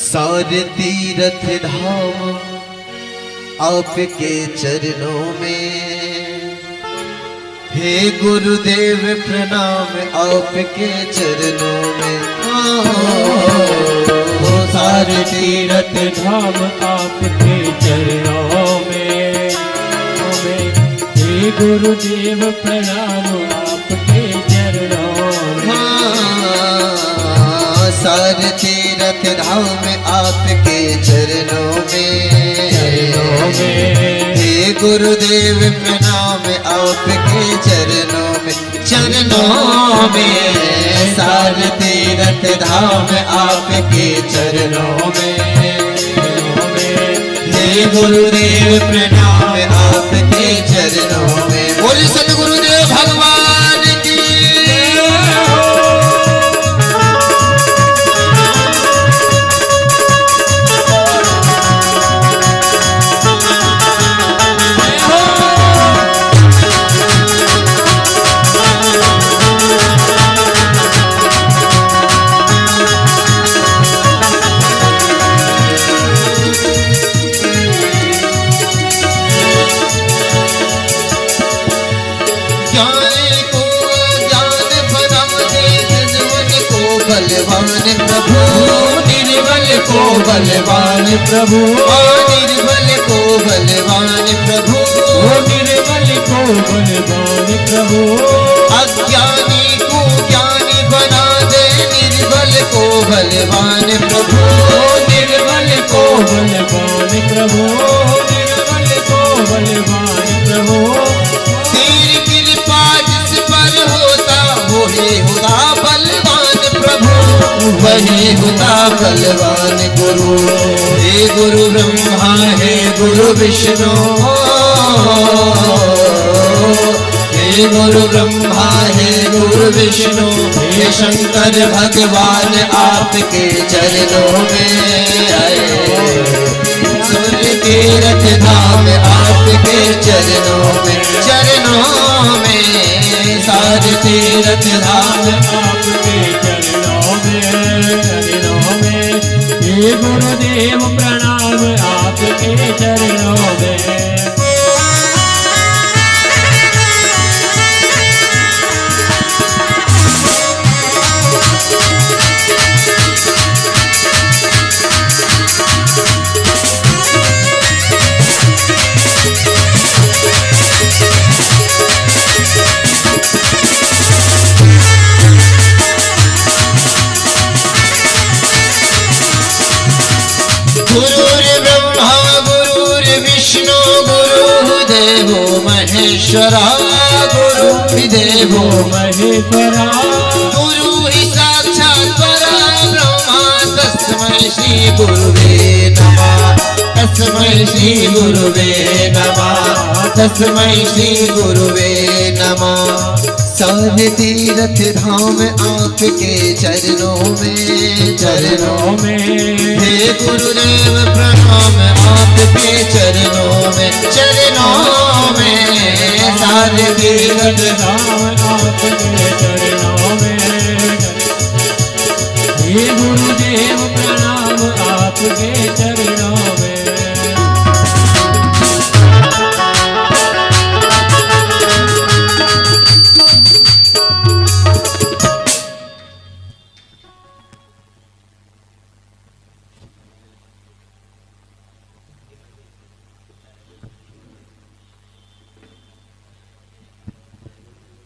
सारे तीर्थ धाम आपके चरणों में, हे गुरुदेव प्रणाम आपके चरणों में। सारे तीर्थ धाम आपके चरणों में, हे गुरुदेव प्रणाम आपके चरणों में। सारे तीर्थ धाम आपके चरणों में, हे गुरुदेव प्रणाम आपके चरणों में, चरणों में। सारे तीर्थ धाम आपके चरणों में, हे गुरुदेव प्रणाम आपके चरणों में। बोलिए सतगुरुदेव भगवान की। बलवान प्रभु, निर्बल को बलवान प्रभु, निर्बल को बलवान प्रभु, निर्बल को बलवान प्रभु। अज्ञानी को ज्ञानी बना दे, निर्बल को बलवान प्रभु, निर्बल को बलवान प्रभु, निर्बल को बलवान प्रभु। तेरी कृपा जिस पर होता वही होता बलवान प्रभु, वही होता बलवान गुरु। हे गुरु ब्रह्मा हे गुरु विष्णु, हे गुरु ब्रह्मा हे गुरु विष्णु, हे शंकर भगवान आपके चरणों में आए। सूर्य तीर्थ धाम आपके चरणों में, चरणों में। सारे तीर्थ धाम आपके चरणों में, हे गुरुदेव प्रणाम आपके चरणों में। महेश्वरा, गुरु ही देवो महेश्वरा, गुरु ही साक्षात परब्रह्मा। तस्मै श्री गुरुवे नमः, तस्मै श्री गुरुवे नमः, तस्मै श्री गुरुवे नमः। सारे तीर्थ धाम आपके चरणों में, चरणों में। हे गुरुदेव प्रणाम आपके चरणों में, चरणों में। सारे तीर्थ धाम आपके चरणों में, हे गुरुदेव प्रणाम आपके चरणों में।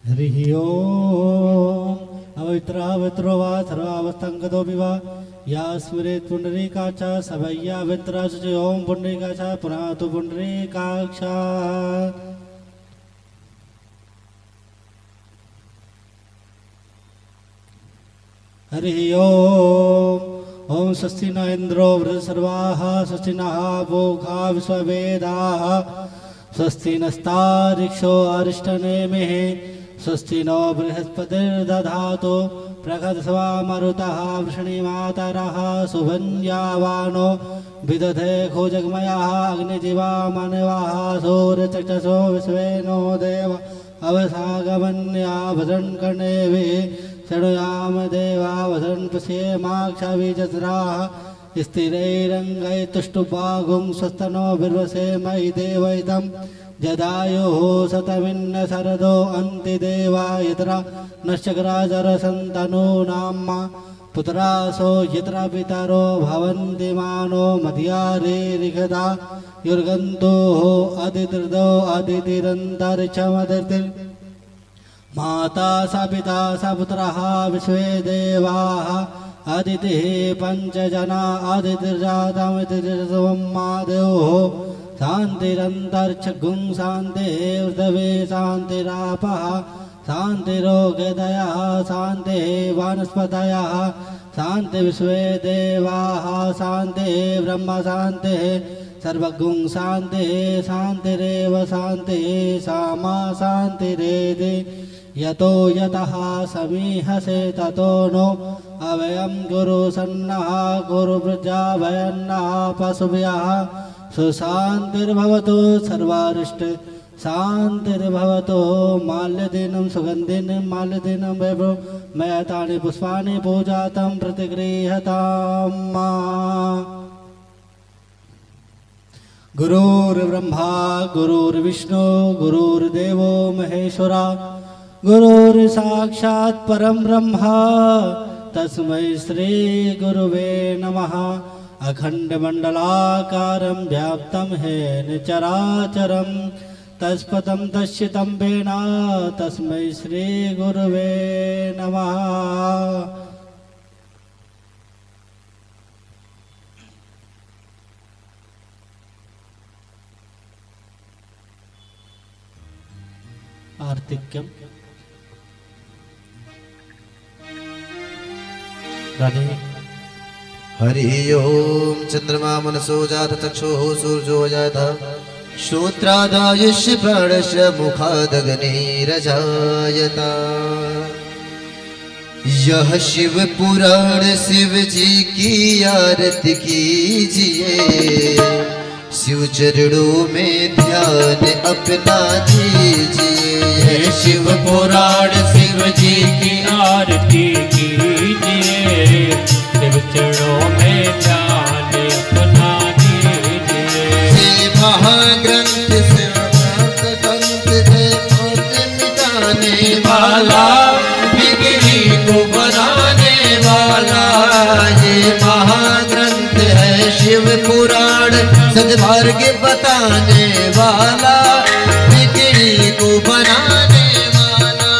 हरि ओम। अवित्रावित्रो वा सर्वावस्थांगतोऽपि वा या स्मरेत् पुण्डरीकाक्षा सभय्यावित्राश्च। ओम पुण्डरीकाक्षा पुनातु पुण्डरीकाक्षा। हरि ओम। ओम स्वस्ति न इंद्रो वृषसर्वाः, स्वस्ति नः पूषा विश्ववेदाः, स्वस्ति नस्तार्क्ष्यो अरिष्टनेमिः, स्वस्ति नो बृहस्पतिर्दधातु प्रगतस्वा मरुतः वृषणीमातरः सुभञ्जावानो विदधे खोजगमयः अग्निजीवा मानवाः सूर्यचक्षुषो विश्वेनो देव अवसागमन्या भद्रं कर्णेभिः शृणुयाम देवा भद्रं पश्येमाक्षभिजस्राः स्थिरैरङ्गै तुष्टुभागुं स्वस्तनो बिर्वसे मयि देवैदं जदायुः शतमिन्न शरदो अन्ति देवा यत्र नश्चक्राजरसन्तनूनां पुत्रासो यत्र पितरो भवन्ति मानो मध्यारेरिगदा युर्गन्तोः अदितिर्दो अदितिरन्तरिक्षमदितिर् माता स पिता स पुत्रः विश्वे देवाः अदितिः पञ्चजना अदितिर्जातमितिर्जसवं मादेवः शान्तिरन्तरिक्षगुं शान्तिः ऊर्ध्वे शान्तिरापः शान्तिरोगदयः शान्तिः वनस्पतयः शान्ति विश्वे देवाः शान्तिः ब्रह्म शान्तिः सर्वगुं शान्तिः शान्तिरेव शान्तिः सामा शान्तिरेधि यतो यतः समीहसे ततो नो अवयं गुरुसन्नः गुरुवृजाभयन्नः पशुभ्यः सुशान्तिर्भवतु सर्वारिष्ट शान्तिर्भवतु माल्यदिनं सुगन्धिनं माल्यदिनं वैभव मयतानि पुष्पाणि पूजातं प्रतिगृह्यताम् गुरुर्ब्रह्मा गुरुर्विष्णु गुरुर्देवो महेश्वरा गुरुर्साक्षात् परं ब्रह्म तस्मै श्री गुरुवे नमः अखण्डमण्डलाकारं व्याप्तं येन चराचरं तत्पदं दर्शितं येन तस्मै श्री गुरुवे नमः। आर्तिक्यम राधे। हरि ओम चंद्रमा मनसो जात चक्षुः सूर्यो जात श्रोत्रादायुष्य प्राणस्य मुखादग्निरजायता। यह शिव पुराण शिव जी की आरती कीजिए, शिव चरणों में ध्यान अपना दीजिए। शिव पुराण शिव जी की आरती कीजिए, शिव चरणों में ध्यान अपना दीजिए। हे महाग्रंथ शिव ग्रंथ है मिटाने वाला, बिगड़ी को बनाने वाला। ये महाग्रंथ है शिव पुराण सद्मार्ग बताने वाला, बिगड़ी को बनाने वाला।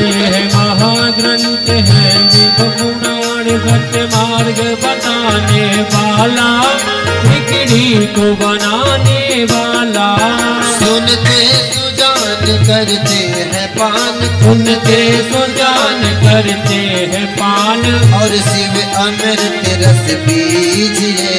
यह महाग्रंथ है शिव पुराण सत्य मार्ग बताने वाला, बिगड़ी को बनाने वाला। सुनते सुजान करते हैं पान, सुनते सुजान करते हैं पान, और शिव अमृत रस पीजिए।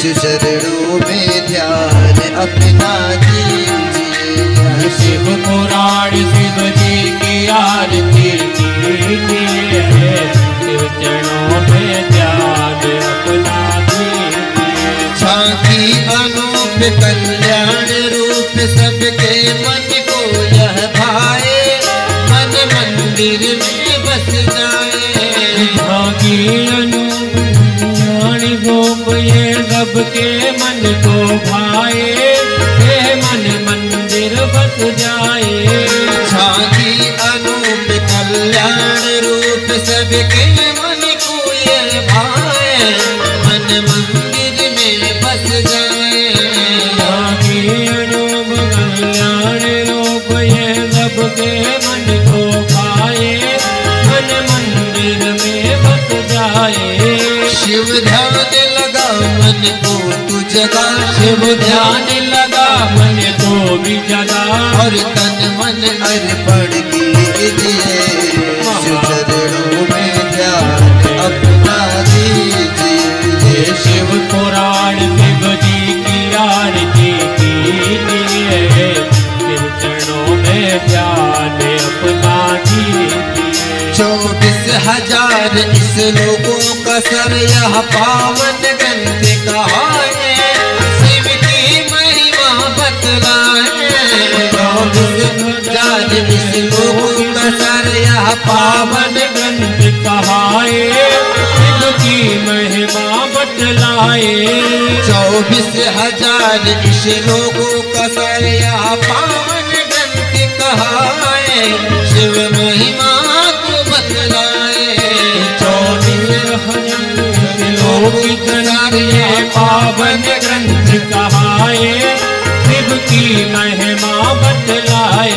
शिव चरणों में ध्यान अपना दीजिए। शिव पुराण शिव जी की आरती कीजिए, शिव चरणों में ध्यान अपना दीजिए। झांकी अनूप कल्याण रूप सबके मन को यह भाए, मन मंदिर में बस जाए। झांकी अनूप कल्याण रूप ये सबके मन को भाए, ये मन मंदिर बस जाए। झांकी अनूप कल्याण रूप सबके मन को यह भाए, मन मंदिर में बस जाए। झांकी अनूप कल्याण रूप ये सबके मन को भाए, मन मंदिर में बस जाए। शिव ध्यान लगा मन को तू जगा, शिव ध्यान लगा मन को भी जगा, और तन मन अर्पण कीजिए। शिव चरणों में ध्यान अपना दीजिए। शिव पुराण शिव जी की आरती कीजिए, शिव चरणों में ध्यान अपना दीजिए। 24,000 इस लोगों का सर यह पावन ग्रंथ कहाए, शिव की महिमा बतलाए। 24,000 इस लोगों का सर यह पावन ग्रंथ कहाए, शिव की महिमा आए। 24,000 इस लोगों का सरया पावन ग्रंथ कहाए, शिव महिमा को बतलाए। 24,000 लोग ये पावन ग्रंथ कहाए, शिव की महिमा बतलाए।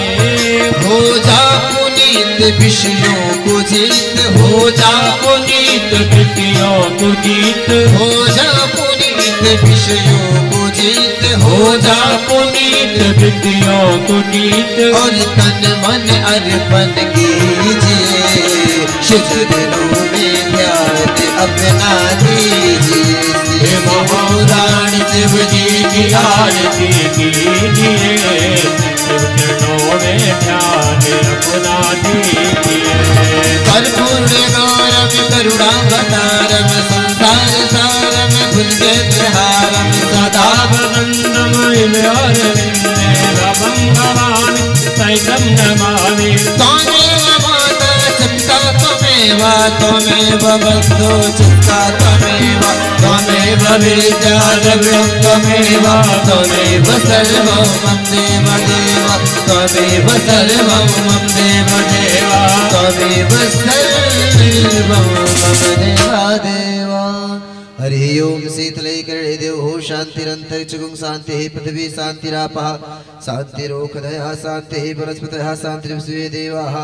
हो जा पुनीत विषयों को जीत, हो जा पुनीत विषयों को जीत, हो जा पुनीत विषयों को जीत, हो जा पुनीत विषयों को जीत। और तन मन अर्पण कीजिए, शिव दिलों में ध्यान अपना दीजिए। महारानी शिव जी की आरती कीजिए, शिव चरणों में ध्यान अपना दीजिए। कर्पूर गौरम करुणावतारम, संसार सारम भुजगेन्द्रहारम, सदा सैतम नमामि। त्वमेव माता चिंता त्वमेव, त्वमेव बन्धो चिंता त्वमेव, त्वमेव विद्या द्रव्यं त्वमेव, त्वमेव सर्वं मम देव देव, त्वमेव सर्वं मम देव देव, त्वमेव सर्वं मम देव देव। हरि ओम शीतले करणे देवो शांतिरंतरिक्षगुं शांतिः पृथिवी शांतिरापः शांतिरोषधयः शांतिः वनस्पतयः शांतिर्विश्वे देवाः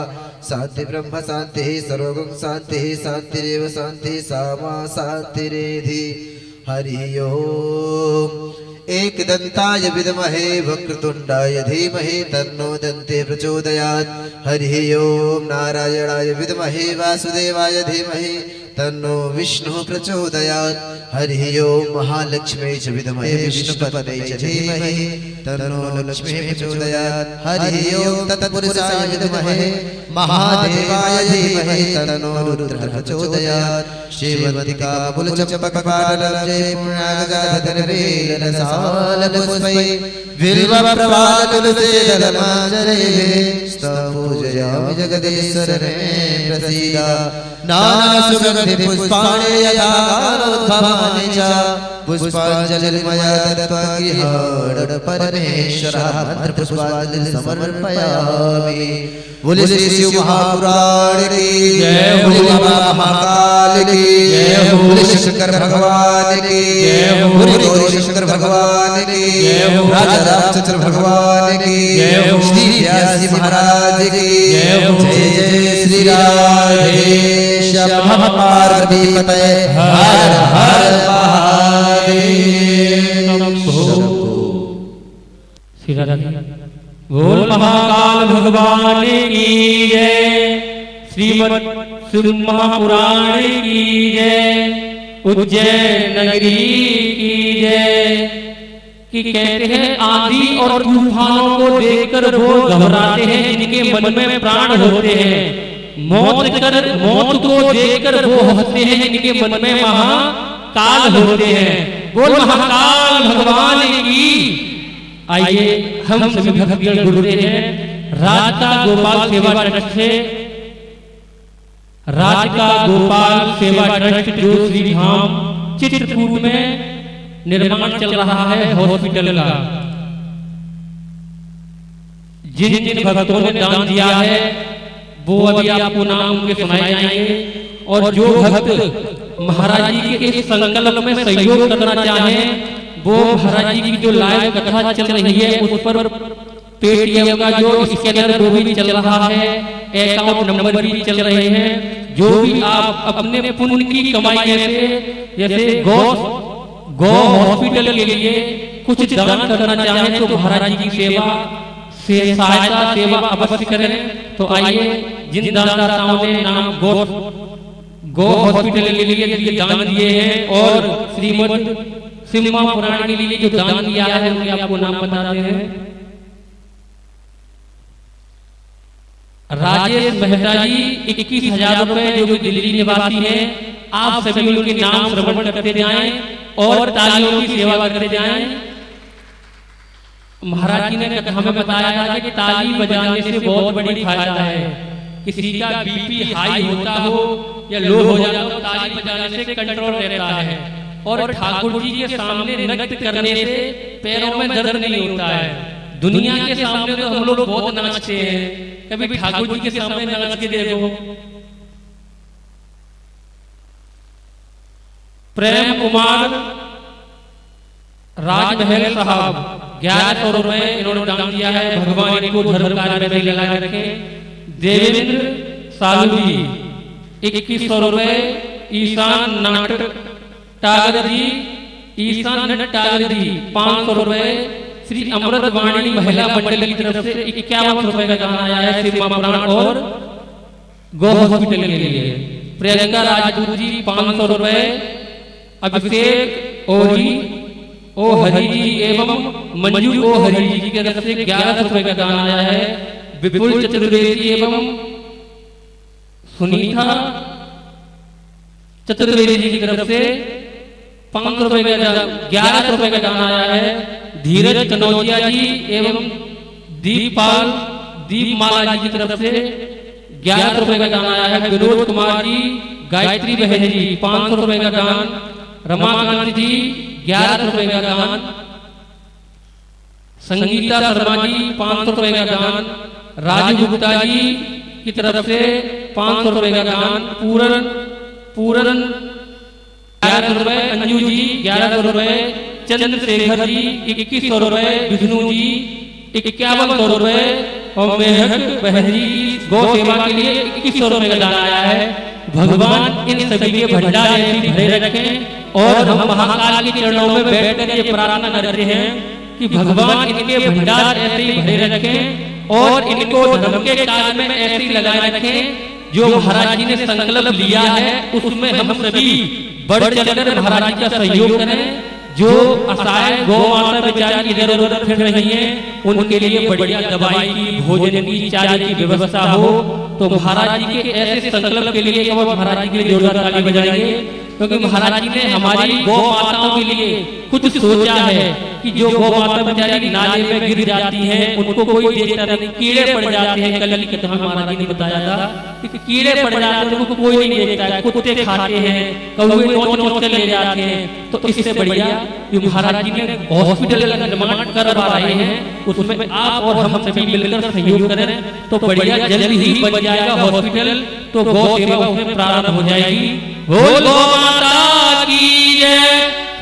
शांति ब्रह्म शांतिः सर्वगुं शांतिः शांतिरेव शांतिः सामा शांतिरेधि। हरि ओम एकदन्ताय विद्महे वक्रतुंडाय धीमहि तन्नो दन्ते प्रचोदयात्। हरि ओम नारायणाय विद्महे वासुदेवाय धीमहि तन्नो विष्णु प्रचोदयात्। हरि ओम महालक्ष्मी च विद्महे विष्णुपत्नी च धीमहि तन्नो लक्ष्मी प्रचोदयात्। हरि ओम तत्पुरुषाय विद्महे महादेवाय धीमहि तन्नो रुद्रः प्रचोदयात्। श्रीवन्तिका मूलचम्पकपाटलब्जे पुण्यागजाधरवेलरसालपुष्पै बिल्वप्रवालतुलसीदलमाञ्जरेः स्तपूजयामि जगदीश्वरने प्रसीद। नानासुगन्धिपुष्पाणि यथा कालोद्भवानि च पुष्पाञ्जलिर्मया दत्त्वा गृहाण परमेश्वरः मन्त्रपुष्पाञ्जलिं समर्पयामि। बोले श्री शिव महापुराण की जय, बोले बाबा महाकाल की जय, बोले शंकर भगवान की जय, बोले गौरी शंकर भगवान की जय, राजा रामचंद्र भगवान की जय, श्री व्यास महाराज की जय, जय श्री राधेश पार्वती पते हर हर महादेव। बोल महाकाल भगवान की जय, श्रीमद् शिव महापुराण की जय, उज्जैन नगरी की जय। कि कहते हैं आंधी और तूफानों को देखकर वो घबराते हैं जिनके मन में प्राण होते हैं, मौत को देखकर वो हंसते हैं जिनके मन में महाकाल होते हैं। बोल महाकाल भगवान की। आइए हम सभी भक्तगण जुड़ते हैं राज का गोपाल सेवा ट्रस्ट से। राज का गोपाल सेवा ट्रस्ट जो श्री धाम चित्रकूट में निर्माण चल रहा है हॉस्पिटल का। जिन जिन भक्तों ने दान दिया है वो अभी आपको नाम उनके सुनाए जाएंगे। और जो भक्त महाराज जी के इस संकल्प में सहयोग करना चाहें वो महाराज जी की जो लाइव कथा चल रही है उस पर पेटीएम का जो स्कैनर वो भी चल रहा है, अकाउंट नंबर भी चल रहे हैं। जो भी आप अपने पुण्य की कमाई से जैसे गौ हॉस्पिटल के लिए कुछ दान करना चाहें तो महाराज जी की सेवा से सहायता सेवा अवश्य करें। तो आइए जिन दानदाताओं ने नाम गौ हॉस्पिटल के लिए दान दिए हैं और श्रीमद् शिव महापुराण के लिए जो दान दिया है उनके आपको नाम बताते हैं। राजेश मेहता जी 21,000 रुपए जो कि दिल्ली निवासी हैं। आप सभी उनके नाम श्रवण करते जाएं और तालियों की सेवा करते जाएं। महाराज जी ने हमें बताया था कि ताली बजाने से बहुत बड़ी फायदा है। किसी का बीपी हाई होता हो या लो हो जाता हो ताली बजाने से कंट्रोल रहता है। और ठाकुर जी के सामने नृत्य करने से पैरों में दर्द नहीं होता है। दुनिया के सामने तो हम लोग बहुत नाचते हैं, कभी ठाकुर जी के सामने नाच के देखो। प्रेम कुमार राजमहल साहब 1100 रुपए इन्होंने दान दिया है, भगवान इनको धर्म कार्य में लगा रखे। देवेंद्र सालू जी 2100 रुपए। ईशान नाटक टागर जी, ईशान नट टागर जी 500 रुपए। श्री अमृत वाणी महिला मंडल की तरफ से 51 रुपए का दान आया है श्री प्राण और गो हॉस्पिटल के लिए। प्रियंका राजपूत जी 500 रुपए। अभिषेक ओरी ओ हरि जी एवं मंजू ओ हरि जी की तरफ से 1100 रुपए का दान आया है। विपुल चतुर्वेदी एवं सुनीता चतुर्वेदी जी की तरफ से 500 रुपए का 1100 रुपए का दान आया है। धीरज कनौजिया जी एवं दीपमाला जी की तरफ से 1100 रुपए का दान आया है। विनोद कुमार जी, गायत्री बहन जी 500 रुपए का दान। रमाकांत जी 1100 रुपए का दान। संगीता शर्मा जी 500 रुपए का दान। राजू गुप्ता जी की तरफ से 500 रुपए का दान। पूरन 1100 रुपए। अंजू जी 1100 रुपए। चंद्रशेखर जी 2100 रुपए। विष्णु जी 5100 रुपए और मेहक बहन जी गौ सेवा के लिए 2100 रुपए का दान आया है। भगवान इन सभी के भंडार ऐसे भरे रखें और हम महाकाल के चरणों में बैठकर ये प्रार्थना करते हैं कि भगवान इनके भंडार ऐसे ही भरे रखें और इनको धर्म के कार्य में ऐसे ही लगाए रखें। जो महाराज जी ने संकल्प लिया है उसमें हम सभी बढ़ चढ़कर महाराज जी का सहयोग करें। जो असहाय गौ माता बेचारी इधर उधर फिर रही हैं उनके लिए बढ़िया दवाई की, भोजन की, चाय की व्यवस्था हो। तो महाराज जी के ऐसे संकल्प के लिए महाराज जी के लिए जोरदार ताली बजाएंगे, क्योंकि महाराज जी ने हमारी गौ माताओं के लिए कुछ सोचा है कि जो गौ माता बेचारी नाले में गिर जाती हैं उनको कोई देखता नहीं, कीड़े पड़ जाते हैं। कल की कथा महाराज जी ने बताया था कि कीड़े पड़ जाते हैं उनको कोई नहीं देखता है, कुत्ते खाते हैं, कौवे नोच के ले जाते हैं। तो इससे बढ़िया महाराज जी ने हॉस्पिटल का निर्माण करवा रहे हैं, उसमें आप और हम सभी मिलकर सहयोग करें तो बढ़िया जल्द ही बन जाएगा हॉस्पिटल। तो गौ सेवा उसमें प्रारंभ हो जाएगी। बोल गौ माता की जय,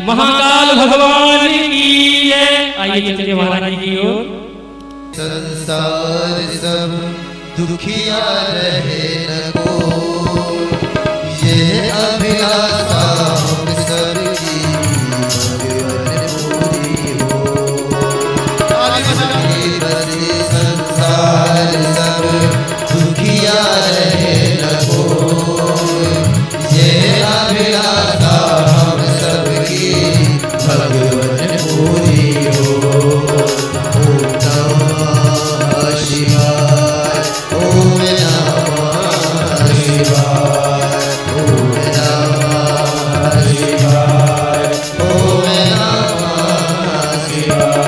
महाकाल भगवान की जय। आइए चलिए महाराज जी की ओर। संसार सब दुखिया रहे न को, ये अभिलाषा हम सबकी भगवान पूरी हो। बस संसार सब दुखिया रहे न को, ये अभिलाषा हम सबकी भगवान पूरी हो। ओम नमः शिवाय, ओम नमः शिवाय, ओम नमः शिवाय, ओम नमः शिवाय।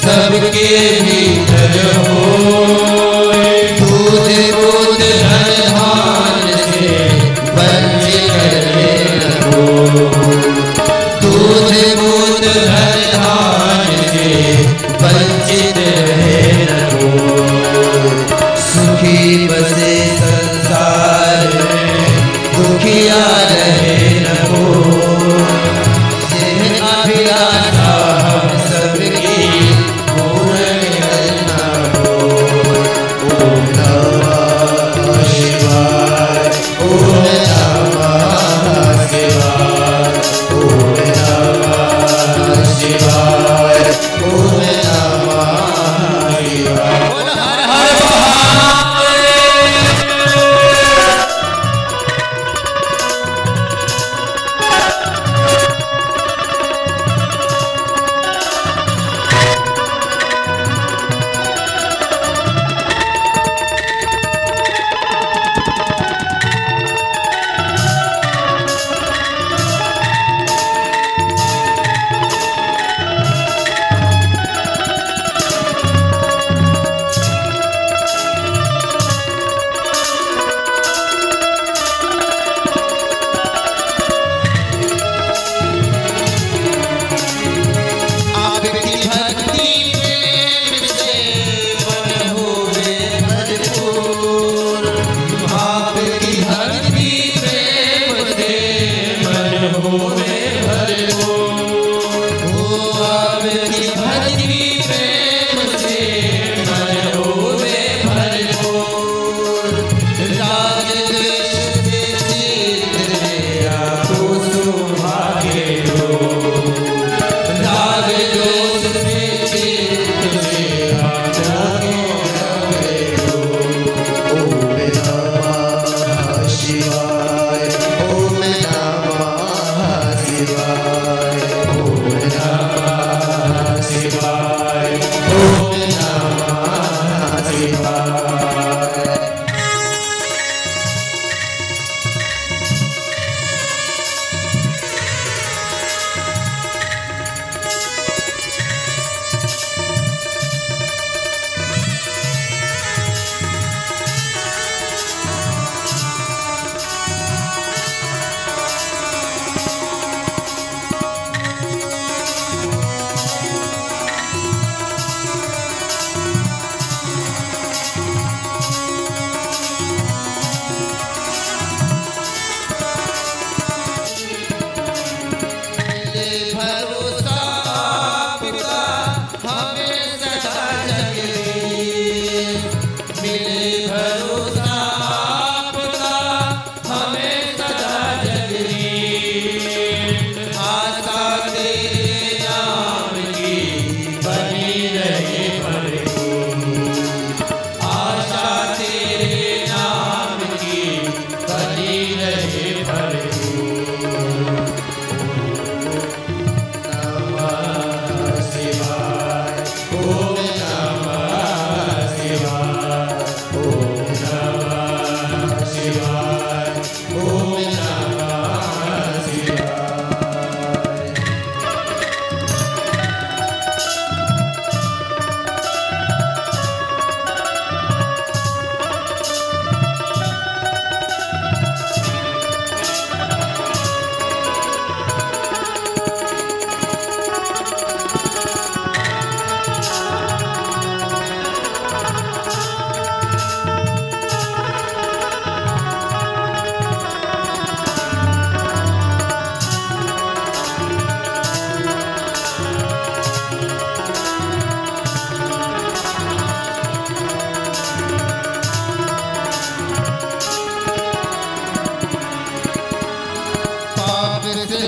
सबके भीतर होए, दूध बूंद धन धान से वंचित रहे न हो। दूध बूंद धन धान से वंचित रहे न हो। सुखी बसे संसार में दुखिया रहे न हो। ये अभिलाषा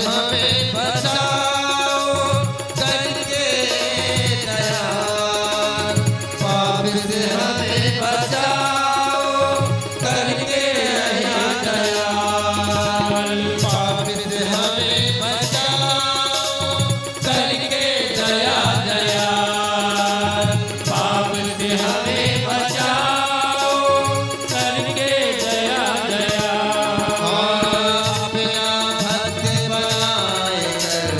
हमें बचाओ करके दयाल, पाप से हमें बचाओ करके दयाल, पाप से हमें बचाओ करके दया दयाल, पाप से हमें बचाओ करके दया दयाल। अपना भक्त बनाए कर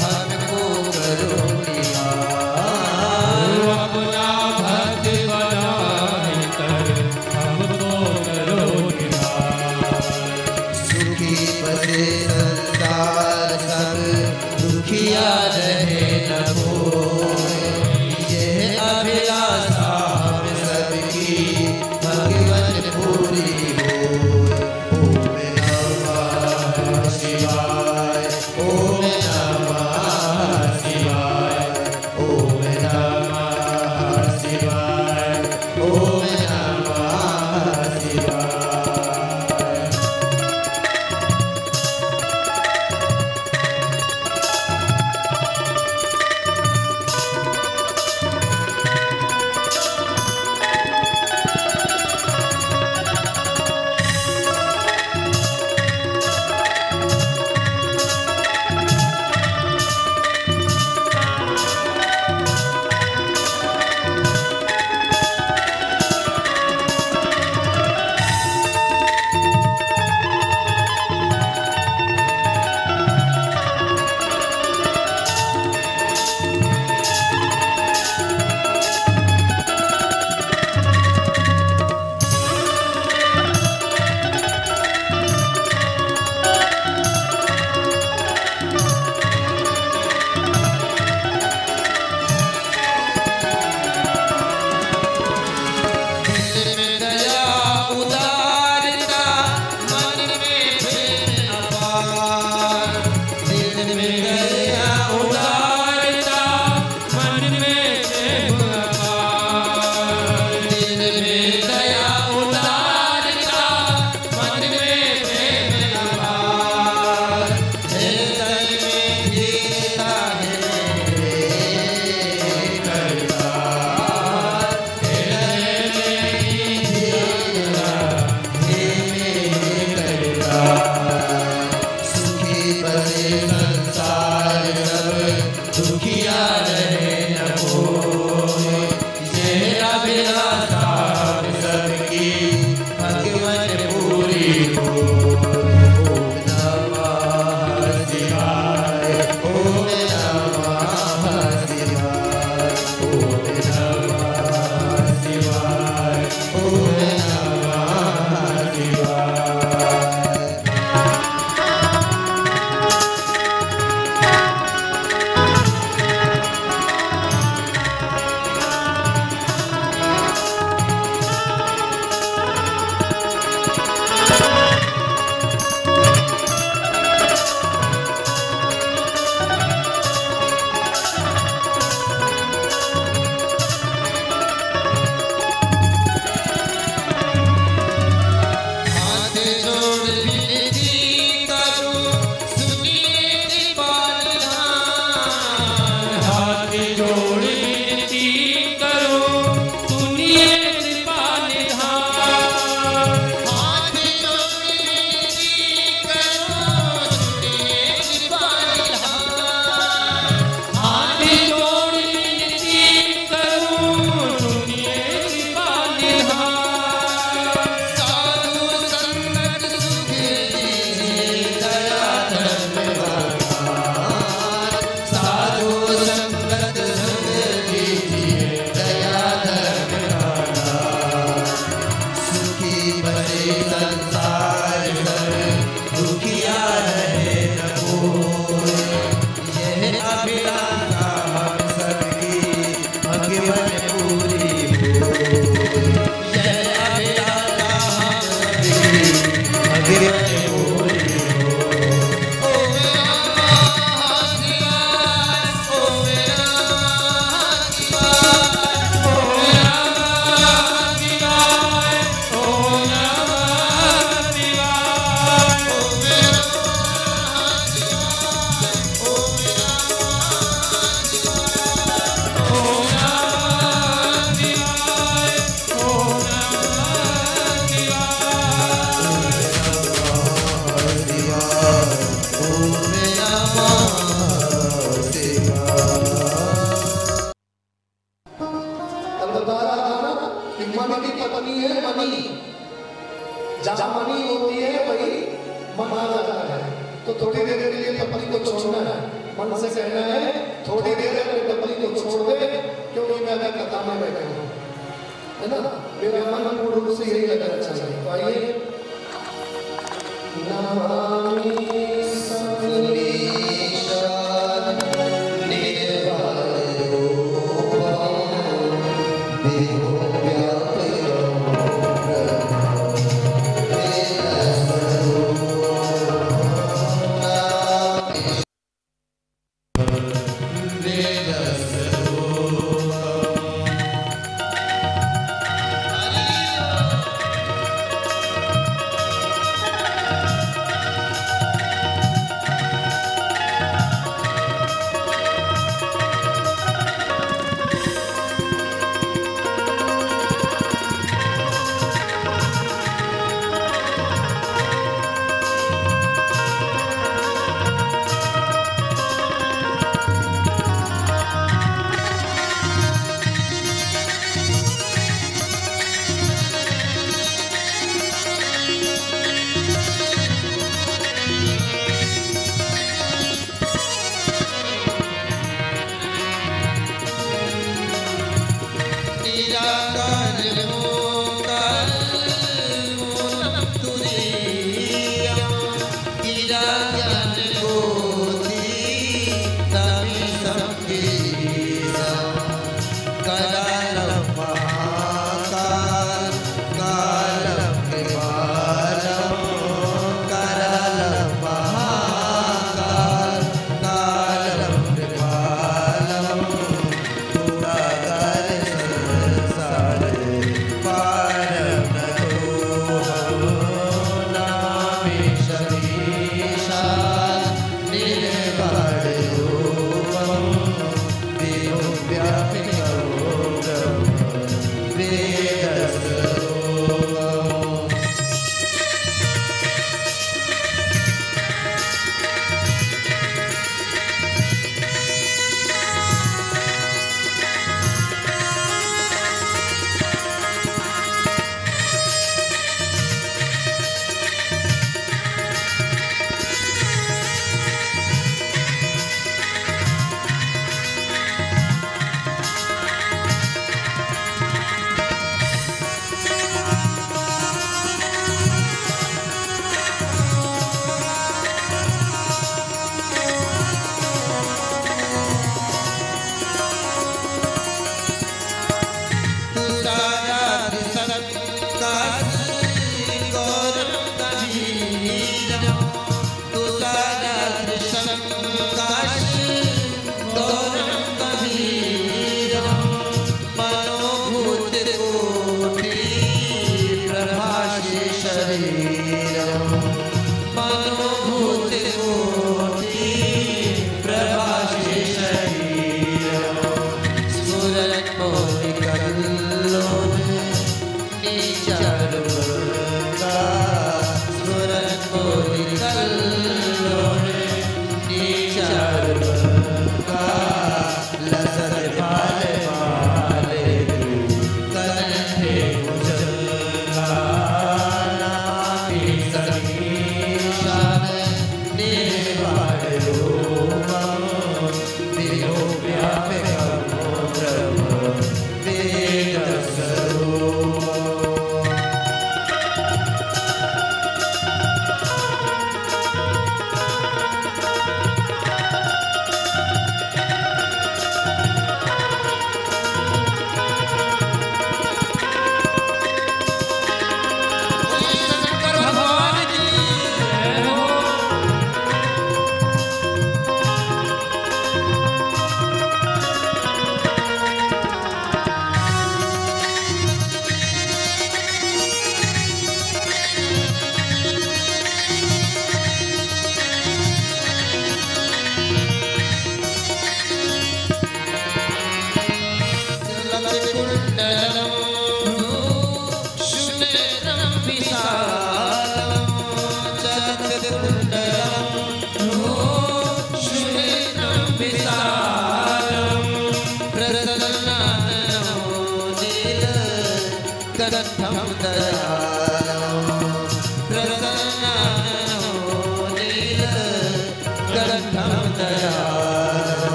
हमको करो निहाल, अपना भक्त बनाए कर हमको करो निहाल। सुखी बसे संसार सब दुखिया रहे न कोई, यह अभिलाषा हम सबकी भगवन पूरी हो। ओम नमः शिवाय, ओम नमः शिवाय, ओम नमः शिवाय, ओम नमः शिवाय। तो थोड़ी देर के लिए पत्नी को छोड़ना है, मन से कहना है थोड़ी देर अपनी पत्नी को छोड़ दे, क्योंकि मैं अभी कथा में बैठा हूँ, है ना। मेरा मन पूर्ण रूप से यही लगना चाहिए। तो आइए, नमामि प्रसन्नो नील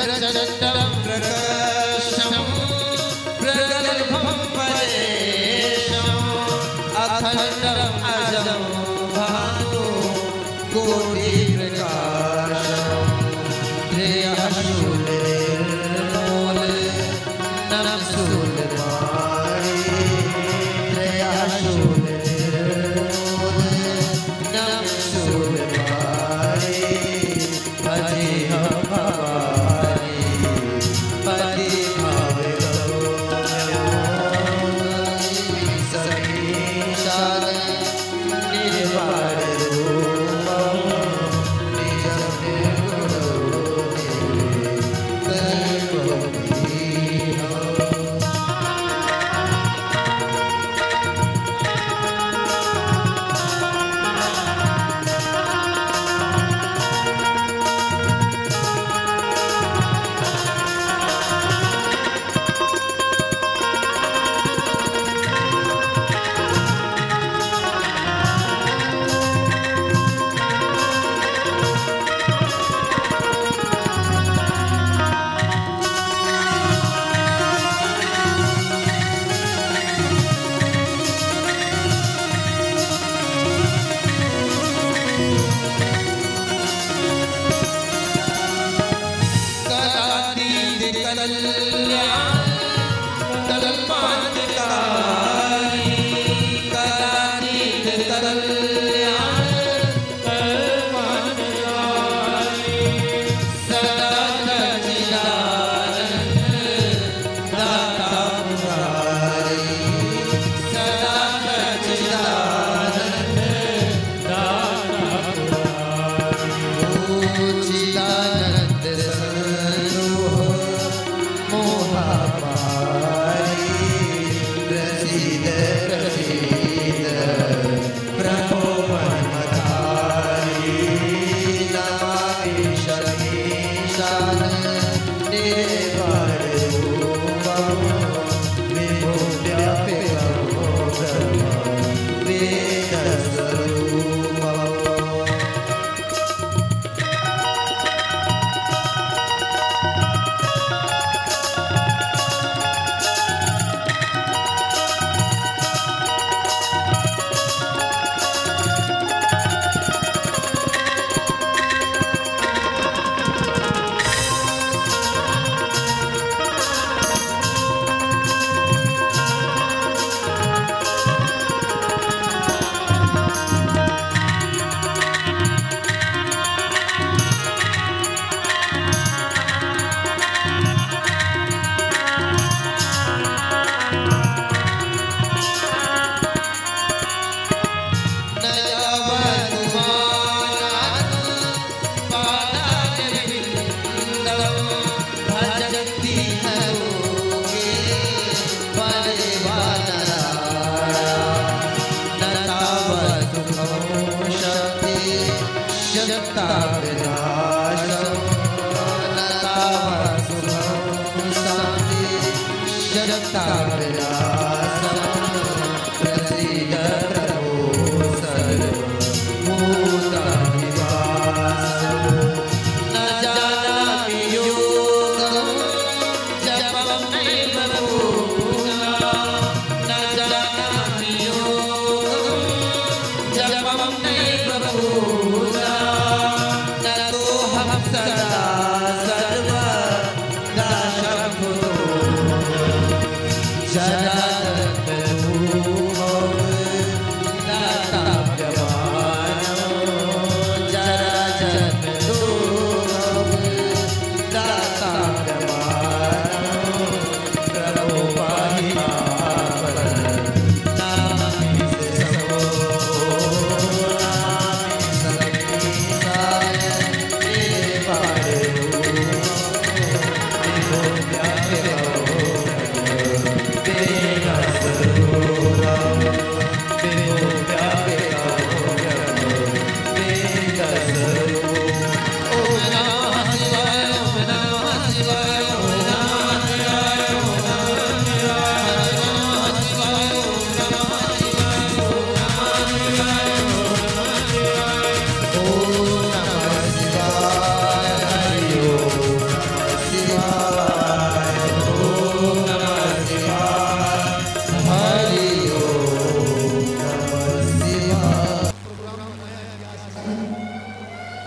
प्रचण्डं प्रकर्षं प्रगल्भं परेशम् अखण्डम् अजं भानु कोटिप्रकाशम् त्रयशूलनिर्मूलनं शूलपाणि त्रयशूलनिर्मूलनं शूलपाणि भजेऽहं भवानि समीशान निर्वाणरूपं निजं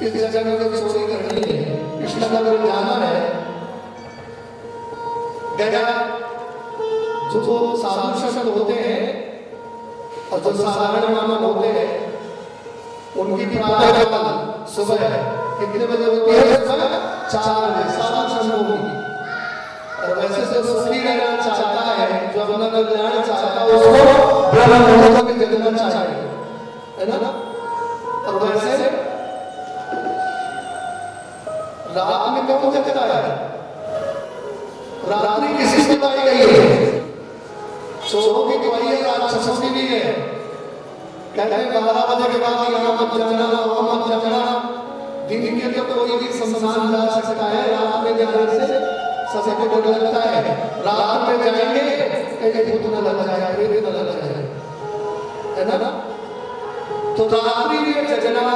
किस जगह में कोई चोरी करनी है, कृष्णनगर जाना है, गया जो साधु संत होते हैं और जो साधारण मानव होते हैं उनकी प्रातःकाल सुबह कितने बजे होती है? 4 बजे साधु संत होगी। और वैसे तो सुखी रहना चाहता है, जो अपना कल्याण चाहता है उसको ब्रह्म मुहूर्त में जगना चाहिए, है ना? और वैसे रात में कौन जगता है? रात्रि किसी से बताई गई है? चोरों की गवाही है, राक्षसों की भी है। कहते हैं 12 बजे के बाद यहाँ मत जाना, वहाँ मत जाना। दिन के तो कोई भी शमशान जा सकता है, रात में जाने से सबको डर लगता है। रात में जाएंगे कहीं भूत न लग जाए, प्रेत न लग जाए, है ना? तो रात्रि में जगना,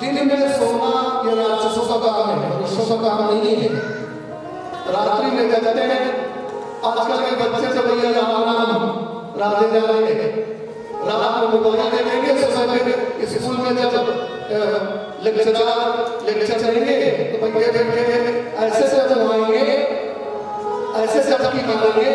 दिन में सोना ये राक्षसों का काम है, मनुष्यों का काम नहीं है। रात्रि में जगते हैं। आजकल के बच्चे जब भैया राम राम राधे जाएंगे, रात में मोबाइल देखेंगे, सुबह स्कूल में जब लेक्चरर लेक्चर करेंगे तो भैया बैठे ऐसे से बनवाएंगे, ऐसे से की मारेंगे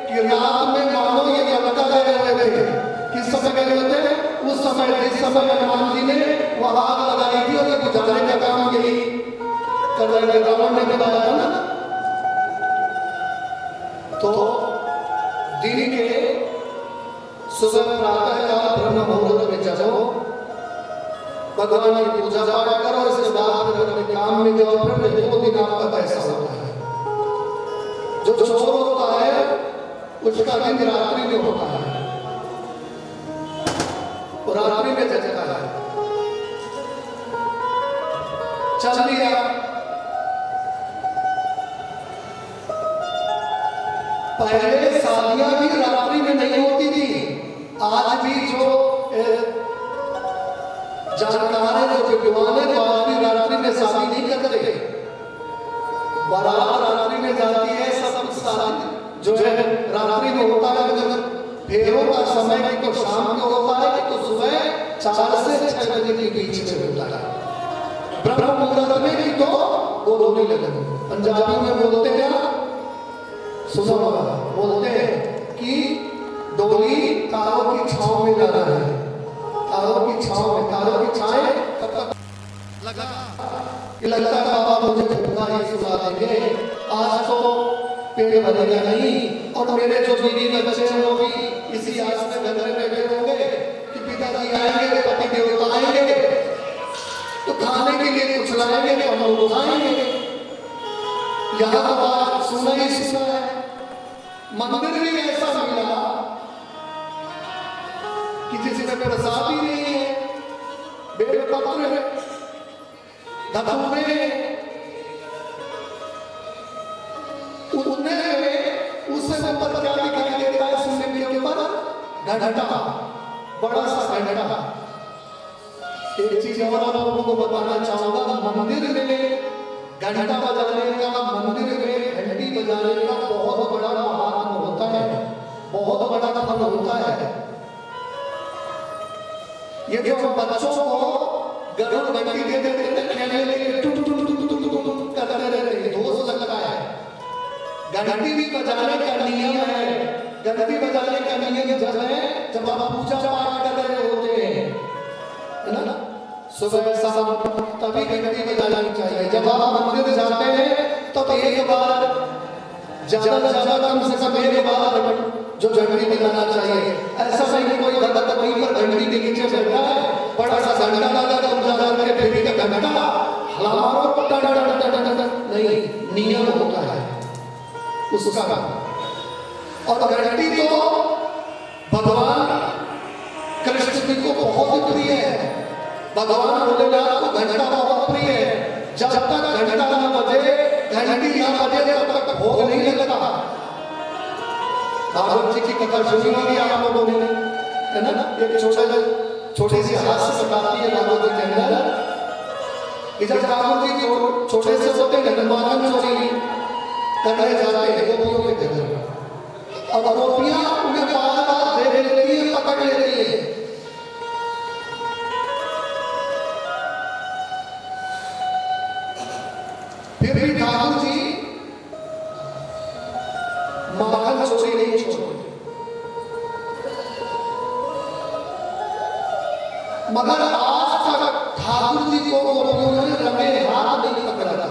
कि रात में मानो ये लड़का गए हुए थे। किस समय गए होते हैं? उस समय जिस समय हनुमान जी ने वहां आग लगाई थी और बुझाने का काम यही कर रहे थे, रावण ने बताया था ना। तो दिन के सुबह प्रातःकाल ब्रह्म मुहूर्त में जाओ, भगवान की पूजा पाठ करो, इसके बाद अपने काम में जाओ, फिर 2 दिन आपका पैसा होता है। जो चोर होता है उसका दिन रात्रि में होता है, रात्रि में जगता है। चल लिया पहले शादियां भी रात्रि में नहीं होती थी। आज भी जो जानकार है, जो विद्वान है, तो आज भी रात्रि में शादी नहीं करते। बारात रात्रि में जाती है, सब कुछ शादी जो है रात्रि में होता है। अगर फेरों का समय तो शाम को होता है तो सुबह 4 से 6 बजे के बीच में होता है। ब्रह्म मुहूर्त में भी तो वो नहीं लगे। पंजाबी में बोलते हैं, सुनो बोलते हैं कि डोली तारों की छांव में जाना है। तारों की छांव में, तारों की छाएं कब तक लगा कि लगता है बाबा मुझे झूठा ही सुना देंगे, आज तो पेड़ भरेगा नहीं। और मेरे जो बीवी बच्चे हैं वो भी इसी आस में घर में बैठे होंगे कि पिताजी आएंगे, पति देवता आएंगे तो खाने के लिए कुछ लाएंगे तो हम लोग खाएंगे। यहाँ तो बात सुना ही सुना है। मंदिर में ऐसा मिला कि जिसमें प्रसाद ही नहीं है, बेलपत्र है, धतूरे उससे ऊपर क्या दिखाई देता है? सुनने के ऊपर घंटा, बड़ा सा घंटा। एक चीज और आप लोगों को बताना चाहूंगा, मंदिर में घंटा बजाने का, मंदिर में घंटी बजाने का बहुत बड़ा महात्म होता है, बहुत बड़ा फल होता है। ये जो बच्चों को गरुड़ घंटी दे देते हैं खेलने के लिए, करते रहते हैं, दोष लगता है। घंटी भी बजाने का नियम है। घंटी बजाने का नियम जब है जब आप पूजा पाठ कर रहे होते हैं, है ना, सुबह शाम, तभी घंटी बजानी चाहिए। जब आप मंदिर जाते हैं तब एक बार ज्यादा कम से कम एक बार जो घंटी बजाना चाहिए। ऐसा नहीं कोई भक्त वहीं पर घंटी के नीचे बैठा है, बड़ा सा घंटा लगा तो पूजा करके फिर का घंटा हलाओ, नहीं, नियम होता है उसका। और घंटी तो भगवान कृष्ण जी को बहुत प्रिय है, भगवान भोलेनाथ को घंटा बहुत प्रिय है। जब तक घंटा न बजे, घंटी न बजे, तब तक भोग नहीं लगता। भागवत जी की कथा सुनी होगी आप लोगों ने, है ना? एक छोटी सी हास्य बताती है भागवत जी के अंदर। इधर ठाकुर जी छोटे से होते हैं, हनुमान चोरी करने जाते हैं गोपियों के घर, और गोपियां उन्हें बार-बार देख लेती है, पकड़ लेती है। मगर आज तक ठाकुर जी को गोपियों ने रंगे हाथ नहीं पकड़ा था।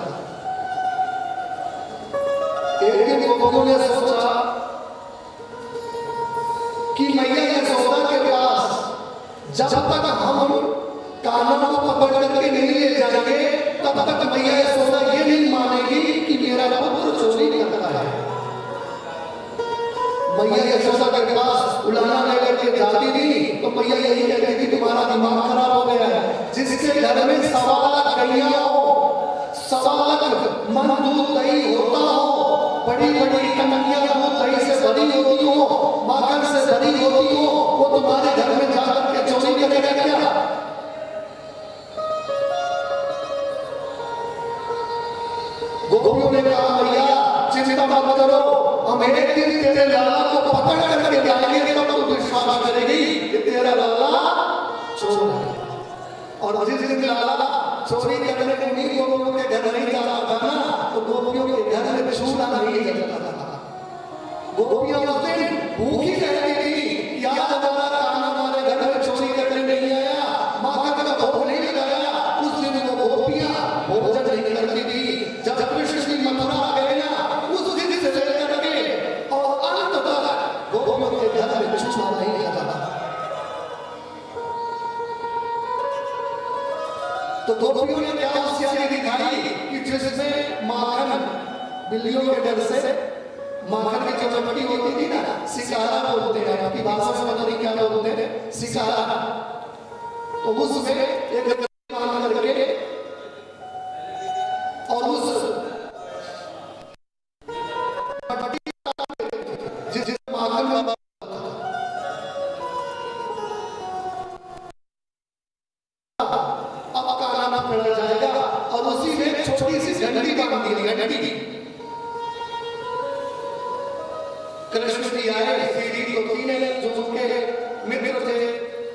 एक दिन गोपियों ने सोचा कि मैया यशोदा के पास जब तक हम कान्हा को पकड़ करके नहीं ले जाएंगे तब तक मैया यशोदा ये नहीं मानेगी कि मेरा पुत्र चोरी करता है। मैया यशोदा के पास उलाना लेकर के जाती थी तो मैया यही कहती थी तुम्हारा दिमाग खराब हो गया है। जिसके घर में 1.25 लाख गैया हो, 1.25 लाख मन दूध दही होता हो, बड़ी बड़ी कन्हैया दूध दही से बड़ी होती हो, माखन से बड़ी होती हो, वो तुम्हारे घर में जाकर के चोरी करेगा क्या? गोपियों ने कहा मैया चिंता मत करो, हम एक दिन तेरे लाला को पकड़ करके जाएंगे तब तू विश्वास करेगी कि तेरा लाला चोर है। और जिस दिन लाला चोरी करने को नहीं गोपियों के घर नहीं जाता था ना तो गोपियों के घर में चूल्हा नहीं जलता था। गोपियां उस दिन भूखी रहती थी कि आज हमारा कान्हा हमारे घर में चोरी करने नहीं आया, माखन का भोग नहीं लगाया। उस दिन वो गोपियां भोजन नहीं करती थी। जब कृष्ण की मथुरा आ गए ना उस दिन से लेकर के और अंत तक गोपियों के घर में चूल्हा नहीं जलता। तो गोपियों ने क्या होशियारी दिखाई कि जिसमें माखन बिल्लियों के डर से माखन की चौपटी होती थी ना, सिकारा बोलते हैं, आपकी भाषा में पता नहीं क्या बोलते हैं, सिकारा। तो उसमें एक मान करके और उस जिस माखन का अब काना पड़ जाएगा और उसी में छोटी सी डंडी बांध दी गई। डंडी कृष्ण जी आए, सीढ़ी तो तीन जो उनके मित्र थे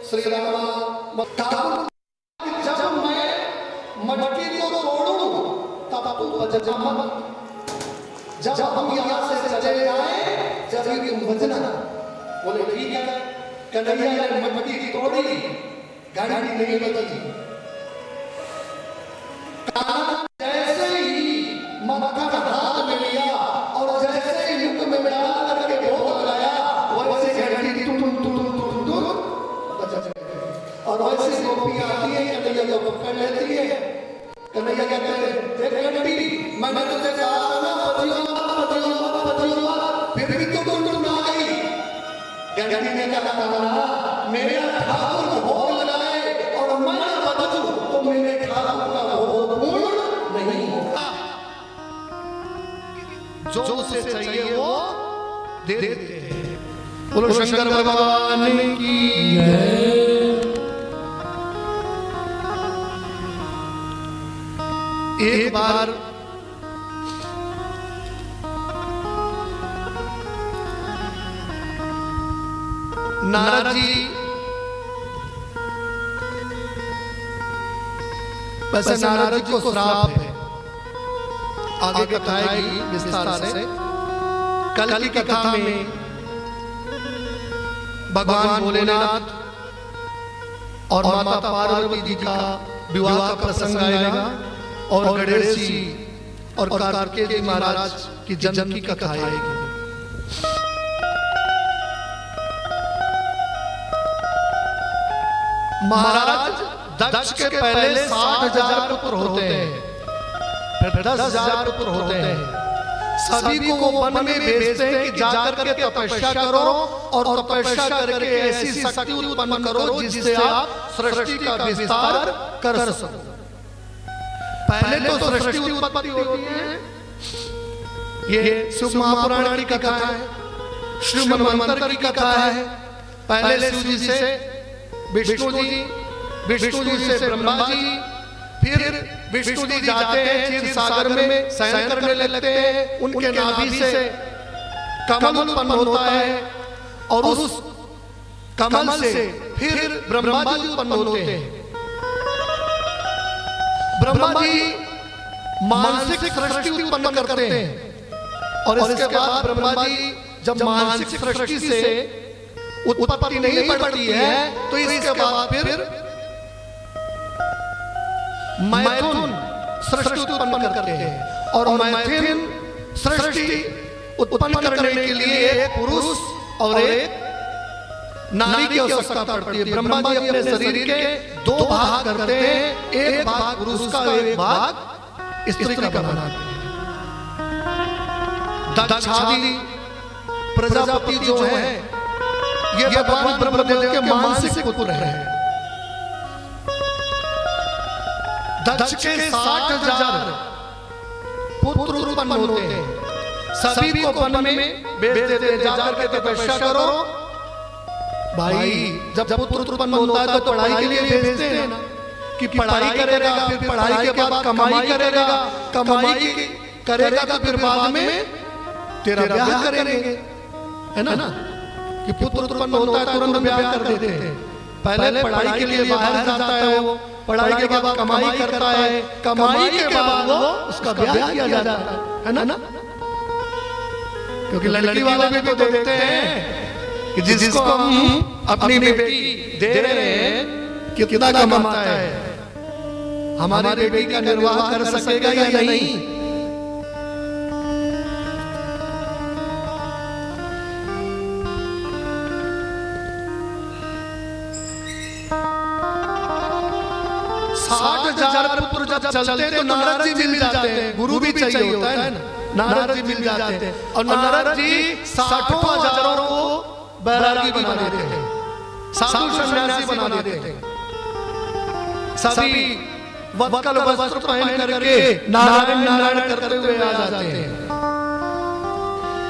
श्री राम ठाकुर, जब मैं मटकी को तोड़ूं तब तू बजा मत, जब हम यहाँ से चले जाए जब तुम बजना। बोले ठीक है। कन्हैया ने मटकी तोड़ी, घंटी नहीं बजी। कान्हा जैसे ही मक्खन हाथ में लिया और जैसे ही मुख में डाल करके भोग लगाया वैसे घंटी टुन टुन टुन टुन बजा गई। और वैसे गोपियां आती है कन्हैया को पकड़ लेती है। कन्हैया कहते हैं देख घंटी मैंने तुझे कहा था ना बजियो फिर भी तुम ना आई। घंटी ने कहा था मेरे ठाकुर भोग लगाए और मैं बजूं तो मेरे ठाकुर का भोग पूर्ण नहीं होगा। जो उसे चाहिए वो दे देते हैं। बोलो शंकर भगवान की जय। एक बार नारद जी, वैसे नारद जी को श्राप है, आगे कथा आएगी विस्तार से। कल की कथा में भगवान भोलेनाथ और माता पार्वती जी का विवाह का प्रसंग आएगा और गणेश जी और कार्तिकेय जी महाराज की जन्म की कथा आएगी। महाराज दक्ष के पहले 60,000 पुत्र होते हैं, फिर 10,000 पुत्र होते हैं। सभी को वो वन में भेजते हैं कि जाकर के तपस्या करो और तपस्या करके ऐसी शक्ति उत्पन्न करो जिससे आप सृष्टि का विस्तार कर सको। पहले तो सृष्टि उत्पत्ति होती है, ये शिव महापुराण की कथा है, शिव मनवंतर की कथा है। पहले शिव जी से विष्णु जी, विष्णु जी से ब्रह्मा जी, फिर विष्णु जी जाते हैं क्षीर सागर में शयन करने लगते हैं। उनके नाभि से कमल उत्पन्न होता है और उस कमल से फिर ब्रह्मा जी उत्पन्न होते हैं। ब्रह्मा जी मानसिक सृष्टि उत्पन्न करते हैं और इसके बाद ब्रह्मा जी जब मानसिक सृष्टि से उत्पत्ति नहीं बढ़ती है तो इसके बाद फिर मैथुन सृष्टि उत्पन्न करते हैं और मैथुन सृष्टि उत्पन्न करने के लिए एक पुरुष और एक नारी की आवश्यकता पड़ती है। ब्रह्मा जी अपने शरीर के दो भाग करते हैं, एक भाग पुरुष का, एक भाग स्त्री का बनाते हैं। दक्षादि प्रजापति जो है ये भगवान ब्रह्मदेव के मानसिक पुत्र हैं। दक्ष के 60,000 पुत्र उत्पन्न होते हैं, सभी को वन में भेज देते हैं, जाकर के तपस्या करो। भाई जब पुत्र उत्पन्न होता है तो पढ़ाई के लिए भेजते हैं ना, कि पढ़ाई करेगा, फिर पढ़ाई के बाद कमाई करेगा, कमाई करेगा तो फिर बाद में तेरा ब्याह करेंगे, है ना, कि पुत्र उत्पन्न होता है तुरंत ब्याह कर देते हैं। पहले पढ़ाई के लिए बाहर जाता है वो, पढ़ाई के बाद कमाई करता है, कमाई के बाद वो उसका ब्याह किया जाता है ना, क्योंकि लड़की वाले भी तो देखते हैं कि जिसको हम अपनी बेटी दे रहे हैं कितना कमाता है, हमारी बेटी का निर्वाह कर सकेगा या नहीं। पुत्र जब चलते हैं तो नारद जी मिल जाते हैं, गुरु भी चाहिए होता है ना, नारद जी मिल जाते हैं और नारद जी 60,000 को बैरागी बना देते हैं, साधु सन्यासी बना देते हैं। सभी वक्कल वस्त्र पहन करके नारायण नारायण करते हुए आ जाते हैं।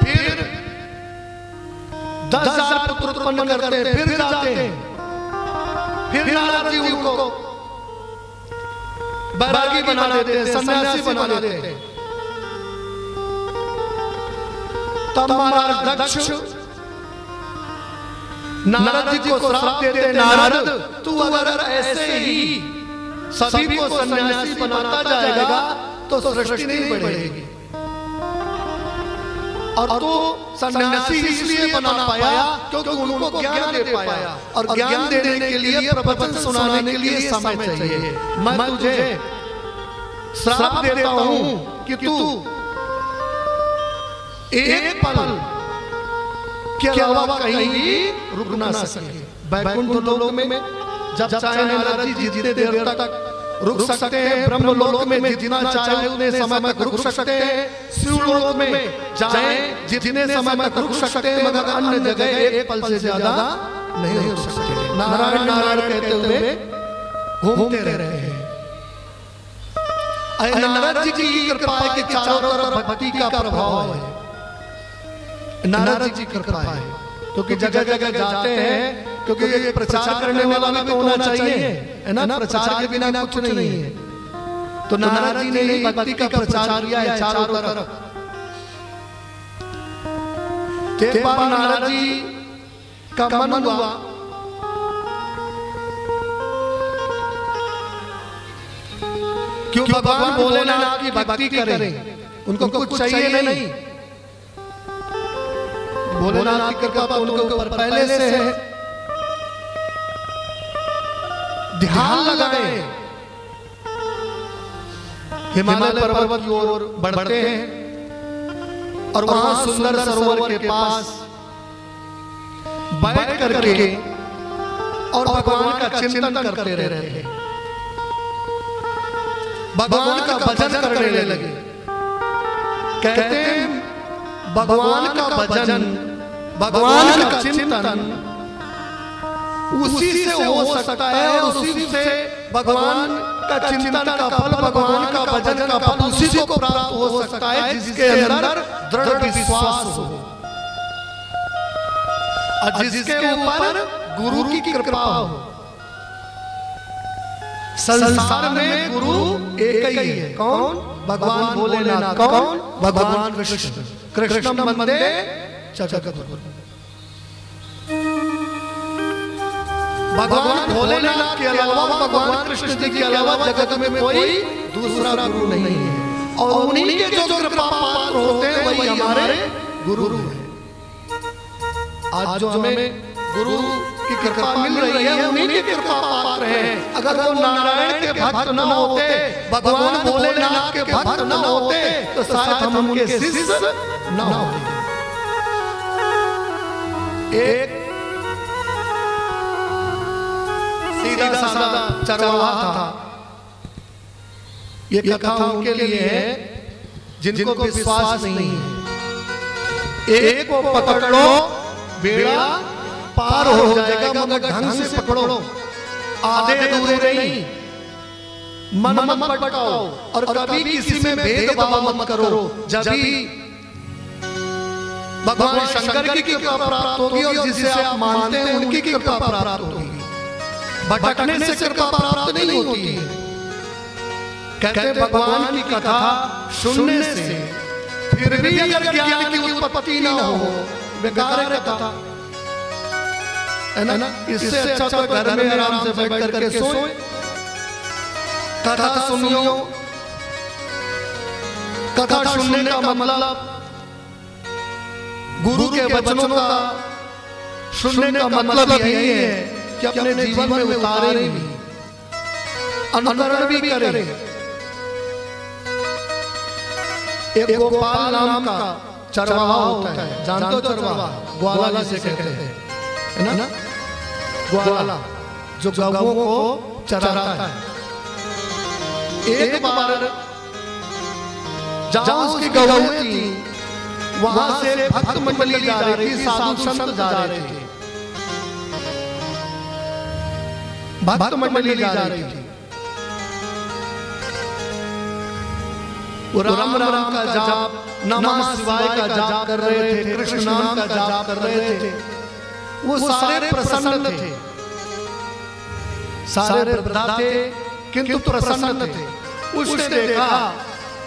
फिर 10,000 पुत्र उत्पन्न करते हैं, फिर जाते हैं, फिर नारद जी उनको बैरागी बना देते हैं, सन्यासी बना देते हैं। तब महाराज दक्ष नारद जी को श्राप देते हैं, नारद तू अगर ऐसे ही सभी को सन्यासी बनाता जाएगा तो सृष्टि नहीं बढ़ेगी। और तो सन्यासी इसलिए बना पाया क्योंकि उनको ज्ञान दे पाया, और ज्ञान देने के लिए, प्रवचन सुनाने के लिए समय चाहिए। मैं तुझे श्राप देता हूं कि तू एक पल के अलावा कहीं भी रुक ना सके। वैकुंठ लोक में जब चाहे नारद जी जितने देर तक रुक सकते हैं, ब्रह्म लोक में जितना चाहे उतने समय तक रुक सकते हैं, शिव लोक में चाहे जितने समय तक रुक सकते हैं, मगर अन्य जगह एक पल से ज्यादा नहीं रुक सकते। नारायण नारायण कहते हुए घूमते रहे हैं। नारद जी की कृपा है कि चारों तरफ भक्ति का प्रभाव है, नारद जी की कृपा है, क्योंकि जगह जगह जाते हैं, क्योंकि ये प्रचार करने वाला भी तो होना चाहिए, है ना, प्रचार के बिना कुछ नहीं है। तो नारद जी ने ही भक्ति का प्रचार किया है चारों तरफ। एक बार नारद जी का मन हुआ क्यों भगवान भोलेनाथ की भक्ति करें, उनको कुछ चाहिए नहीं, भोलेनाथ की कृपा तो उनके ऊपर पहले से है। ध्यान लगाएं, हिमालय पर्वत की ओर बढ़ते हैं और वहां सुंदर सरोवर के पास बैठ करके और भगवान का चिंतन करते रहते हैं, भगवान का भजन करने लगे। कहते हैं भगवान का भजन, भगवान का चिंतन उसी से हो सकता है, और उसी से भगवान का चिंतन का फल, भगवान का भजन का फल उसी को प्राप्त हो सकता है जिसके अंदर दृढ़ विश्वास हो और जिसके ऊपर गुरु की कृपा हो। संसार में गुरु एक ही है, कौन? भगवान भोलेनाथ। कौन? भगवान विष्णु। कृष्णम वंदे जगद्गुरुम। भगवान भोलेनाथ के अलावा, भगवान कृष्ण जी के अलावा जगत में कोई दूसरा गुरु नहीं है, और उन्हीं के जो कृपा पात्र होते हैं वही हमारे गुरु हैं। आज जो हमें गुरु की कृपा मिल रही है, उन्हीं की कृपा पात्र हैं। अगर वो नारायण के भक्त न होते, भगवान भोलेनाथ के भक्त न होते, तो शायद हम उनके शिष्य न होते। एक सीधा साधा चरवाहा था। ये कथा उनके लिए है जिनको विश्वास नहीं है। एक को पकड़ लो, बेड़ा पार हो जाएगा, मगर ढंग से पकड़ो, आधे अधूरे नहीं। मन मत भटकाओ और कभी किसी में भेदभाव मत करो। जब भी भगवान शंकर की कृपा प्राप्त होगी और जिसे आप मानते हैं उनकी कृपा प्राप्त होगी। भटकने से कृपा प्राप्त नहीं होती है। कहते भगवान की कथा सुनने से फिर भी अगर ज्ञान की उत्पत्ति ना हो, बेकार है कथा, है ना? इससे अच्छा तो घर में आराम से बैठ करके सोए, कथा सुनियो। कथा सुनने का मतलब गुरु के वचनों का सुनने का मतलब यही है कि अपने जीवन में उतारे भी, अनुकरण भी करें। एक गोपाल नाम का चरवाहा होता है, जानते हो चरवाहा? ग्वाला जिसे कहते हैं, है ना? ग्वाला जो गौओं को चराता है। एक बार जहां उसकी गौएं थी, वहां से भक्त मंडली जा रही थी, साधु संत जा रहे थे, भक्त मंडली जा रही थी। वो राम राम का जाप, नमः शिवाय का जाप कर रहे थे, कृष्ण नाम का जाप कर रहे थे। वो सारे प्रसन्न थे, सारे वृद्धा थे किंतु प्रसन्न थे। उसने देखा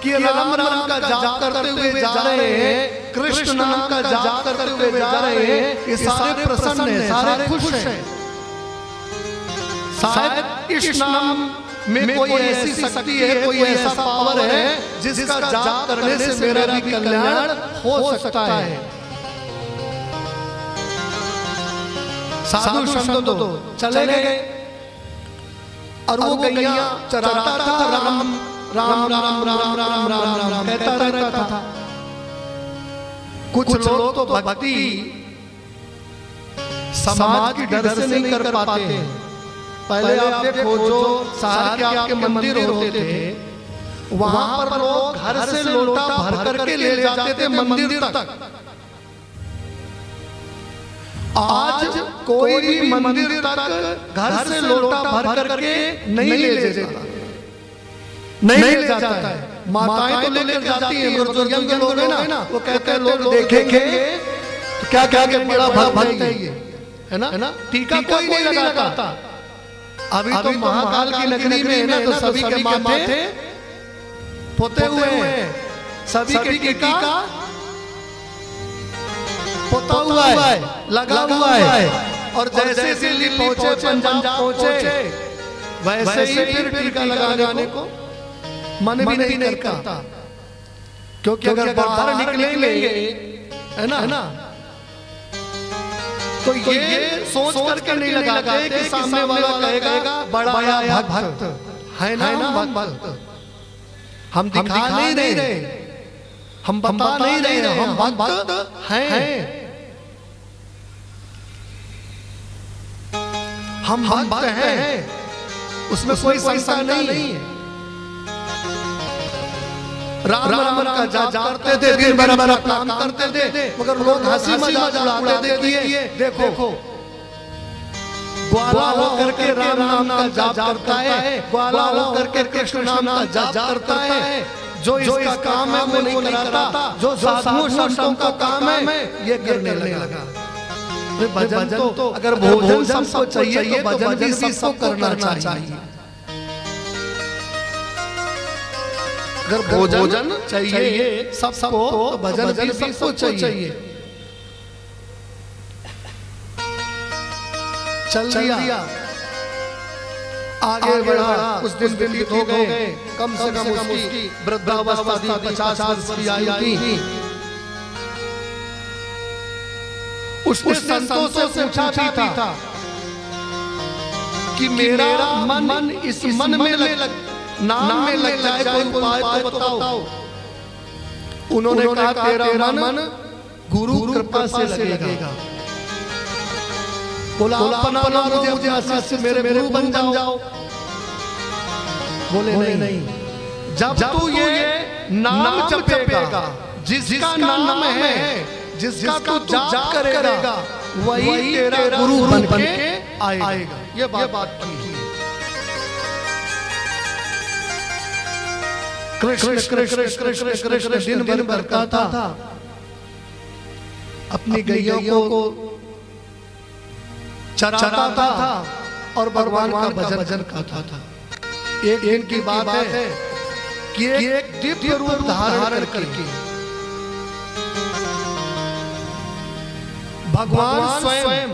कि राम राम का जाप करते हुए जा रहे हैं, कृष्ण नाम का जाप करते हुए जा रहे हैं, ये सारे प्रसन्न हैं, सारे खुश हैं। शायद इस नाम में कोई ऐसी शक्ति है, कोई ऐसा पावर है जिसका जाप करने से मेरा भी कल्याण हो सकता है। साधु संत तो चले गए और वो गैया चराता था, राम राम राम राम राम राम राम कहता रहता था। कुछ लोग तो भक्ति समाज की डर से नहीं कर पाते हैं। पहले आप देखो, जो शहर के आपके मंदिर होते थे, वहां पर लोग घर से लोटा भर करके ले जाते थे मंदिर तक। आज कोई भी मंदिर तक घर से लोटा भर करके नहीं ले जाता, नहीं ले जाता है। माताएं तो लेकर जाती हैं, मगर जो यंग लोग हैं ना, वो कहते हैं लोग देखेंगे तो क्या क्या के बड़ा भक्त है ये, है ना? टीका कोई नहीं लगाता। अभी तो महाकाल की नगरी में है ना, तो सभी के माथे पोते हुए हैं, सभी के टीका पोता हुआ है, लगा हुआ है। और जैसे दिल्ली पहुंचे, पंजाब पहुंचे, वैसे ही फिर टीका लगाने को मन भी नहीं करता, क्योंकि अगर बाहर निकलेंगे, है ना, तो ये सोच करके नहीं लगाते कि सामने वाला कहेगा बड़ा भक्त है ना, हम भक्त, हम दिखा नहीं रहे, हम बता नहीं रहे, हम भक्त हैं, हम भक्त हैं, उसमें कोई शंका नहीं है। राम राम का जाप करते थे, दिन भर अपना काम करते थे, मगर लोग हंसी मजाक उड़ाते थे। देखो ग्वाला होकर के राम नाम का जाप करता है, ग्वाला होकर के कृष्ण नाम का जाप करता है। जो इसका काम है वो नहीं कराता, जो साधु संतों का काम है ये करने लगा। भजन तो अगर भोजन सबको चाहिए तो भजन भी सबको करना चाहिए। अगर भोजन चाहिए सबको तो भजन भी सबको चाहिए। चल दिया, आगे बढ़ा, कुछ दिन व्यतीत हो गए, कम से कम उसकी वृद्धावस्था थी, 50 वर्ष की आयु थी। उसने संतों से पूछा था कि मेरा मन इस मन में नाम में लग जाए, कोई उपाय तो बताओ। उन्होंने कहा तेरा मन गुरु कृपा से लगेगा। बोला अपना मुझे आशीष मेरे गुरु बन जाओ। बोले नहीं, जब तू ये नाम जपेगा, जिसका नाम है, जिसका तू जाप करेगा, वही तेरा गुरु बन के आएगा। ये बात की है। कृष्ण कृष्ण कृष्ण कृष्ण दिन भर करता था, अपनी गैयों को चराता था और भगवान का भजन करता था। एक दिन की बात है कि एक दिव्य रूप धारण करके भगवान स्वयं